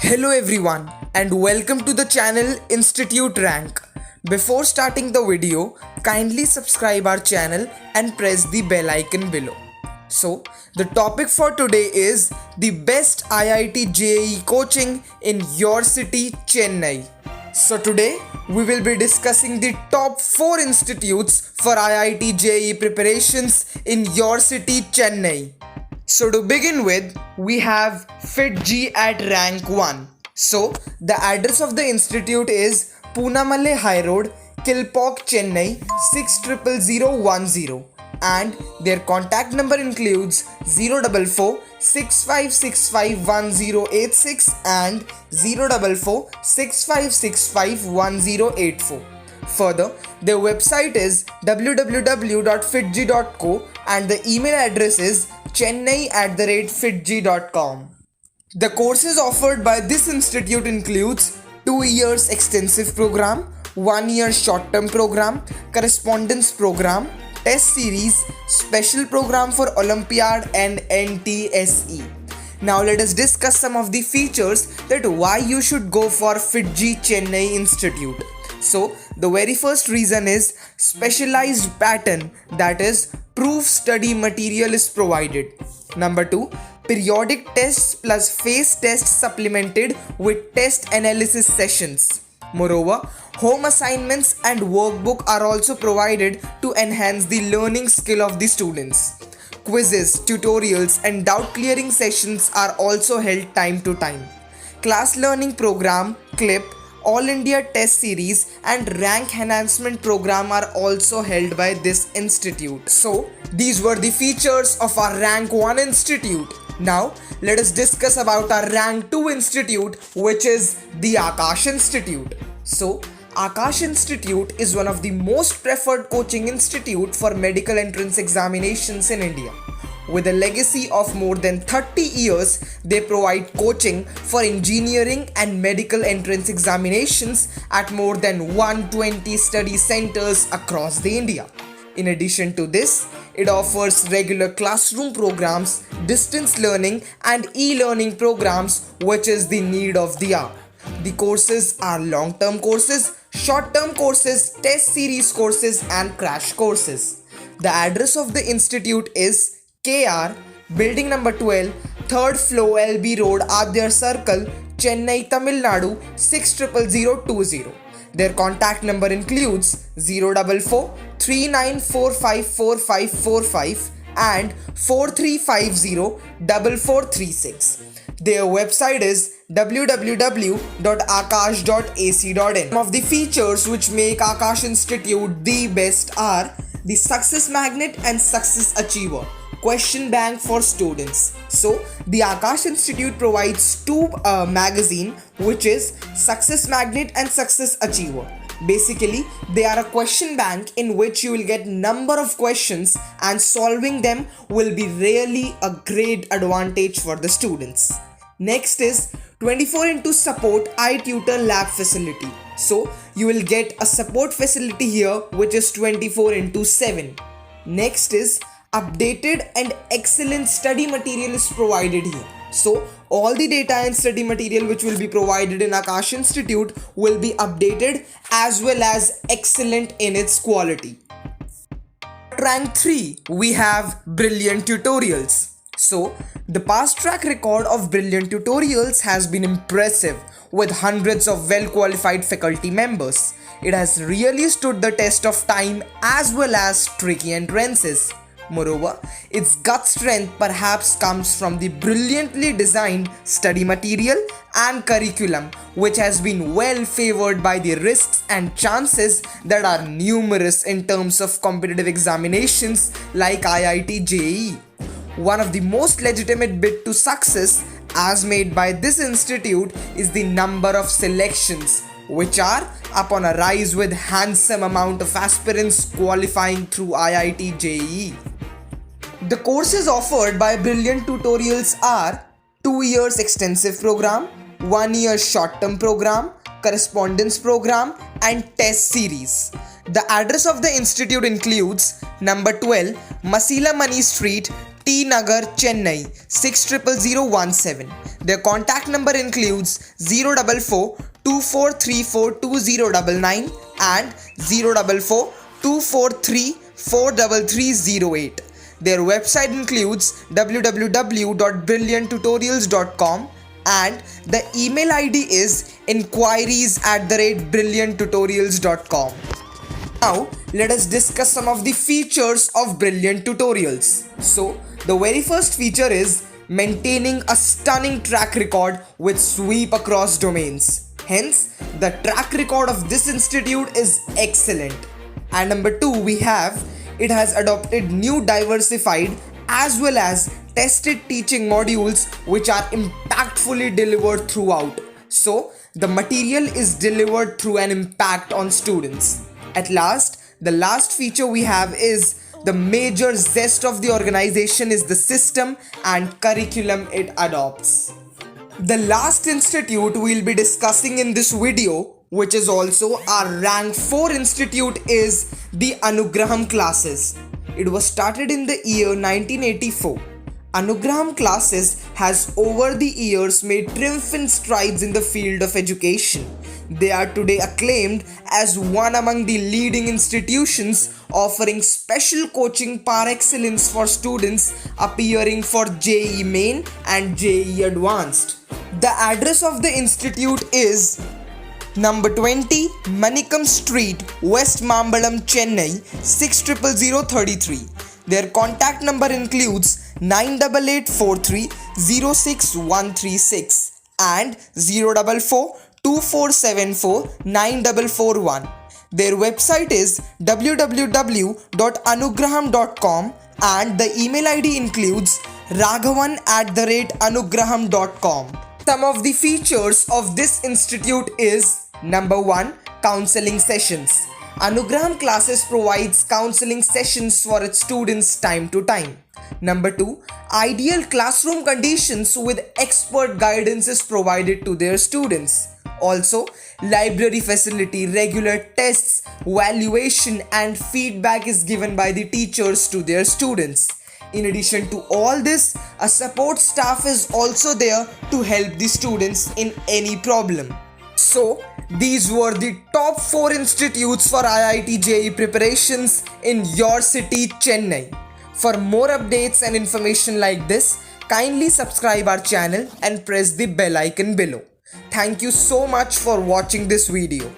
Hello everyone and welcome to the channel Institute Rank. Before starting the video, kindly subscribe our channel and press the bell icon below. So, the topic for today is the best IIT JEE coaching in your city, Chennai. So today, we will be discussing the top 4 institutes for IIT JEE preparations in your city, Chennai. So to begin with, we have FitG at rank 1. So the address of the institute is Poonamalle High Road, Kilpauk, Chennai 60010 and their contact number includes 044 6565 and 044 6565 Further, their website is www.fitg.co and the email address is chennai@fitg.com. The courses offered by this institute includes 2 years extensive program, 1 year short-term program, correspondence program, test series, special program for Olympiad and NTSE. Now let us discuss some of the features that why you should go for FitG Chennai Institute. So the very first reason is specialized pattern, that is proof study material is provided. Number 2, periodic tests plus phase tests supplemented with test analysis sessions. Moreover, home assignments and workbook are also provided to enhance the learning skill of the students. Quizzes, tutorials and doubt clearing sessions are also held time to time. Class learning program, CLIP, All India Test Series and Rank Enhancement Program are also held by this institute. So, these were the features of our Rank 1 institute. Now, let us discuss about our Rank 2 institute, which is the Aakash Institute. So, Aakash Institute is one of the most preferred coaching institute for medical entrance examinations in India. With a legacy of more than 30 years, they provide coaching for engineering and medical entrance examinations at more than 120 study centers across the India. In addition to this, it offers regular classroom programs, distance learning and e-learning programs, which is the need of the hour. The courses are long-term courses, short-term courses, test series courses and crash courses. The address of the institute is KR, Building number 12, 3rd floor LB Road, Adyar Circle, Chennai, Tamil Nadu 60020. Their contact number includes 044 39454545 and 4350 Their website is www.aakash.ac.in. Some of the features which make Aakash Institute the best are the Success Magnet and Success Achiever, question bank for students. So the Aakash Institute provides two magazine, which is Success Magnet and Success Achiever. Basically, they are a question bank in which you will get number of questions and solving them will be really a great advantage for the students. Next is 24x support iTutor lab facility. So you will get a support facility here which is 24x7. Next is updated and excellent study material is provided here. So all the data and study material which will be provided in Aakash Institute will be updated as well as excellent in its quality. At rank 3, we have Brilliant Tutorials. So the past track record of Brilliant Tutorials has been impressive with hundreds of well-qualified faculty members. It has really stood the test of time as well as tricky entrances. Moreover, its gut strength perhaps comes from the brilliantly designed study material and curriculum, which has been well favored by the risks and chances that are numerous in terms of competitive examinations like IIT JEE. One of the most legitimate bid to success as made by this institute is the number of selections, which are upon a rise with handsome amount of aspirants qualifying through IIT JEE. The courses offered by Brilliant Tutorials are 2 years extensive program, 1 year short-term program, correspondence program and test series. The address of the institute includes number 12 Masila Mani Street, T Nagar, Chennai 600017. Their contact number includes 044 2434 2099 and 044 243 43308. Their website includes www.brillianttutorials.com and the email ID is inquiries@brillianttutorials.com. Now, let us discuss some of the features of Brilliant Tutorials. So, the very first feature is maintaining a stunning track record with sweep across domains. Hence, the track record of this institute is excellent. And number 2, we have it has adopted new diversified as well as tested teaching modules which are impactfully delivered throughout. So, the material is delivered through an impact on students. At last, the last feature we have is the major zest of the organization is the system and curriculum it adopts. The last institute we'll be discussing in this video, which is also our rank 4 institute, is the Anugraham classes. It was started in the year 1984. Anugraham classes has over the years made triumphant strides in the field of education. They are today acclaimed as one among the leading institutions offering special coaching par excellence for students appearing for JEE Main and JEE Advanced. The address of the institute is Number 20, Manikam Street, West Mambalam, Chennai 600033. Their contact number includes 98843 06136 and 044 2474 9441. Their website is www.anugraham.com and the email ID includes raghavan@anugraham.com. Some of the features of this institute is number 1, counseling sessions. Anugraham classes provides counseling sessions for its students time to time. Number 2, ideal classroom conditions with expert guidance is provided to their students. Also, library facility, regular tests, valuation and feedback is given by the teachers to their students. In addition to all this, a support staff is also there to help the students in any problem. So, these were the top 4 institutes for IIT JEE preparations in your city, Chennai. For more updates and information like this, kindly subscribe our channel and press the bell icon below. Thank you so much for watching this video.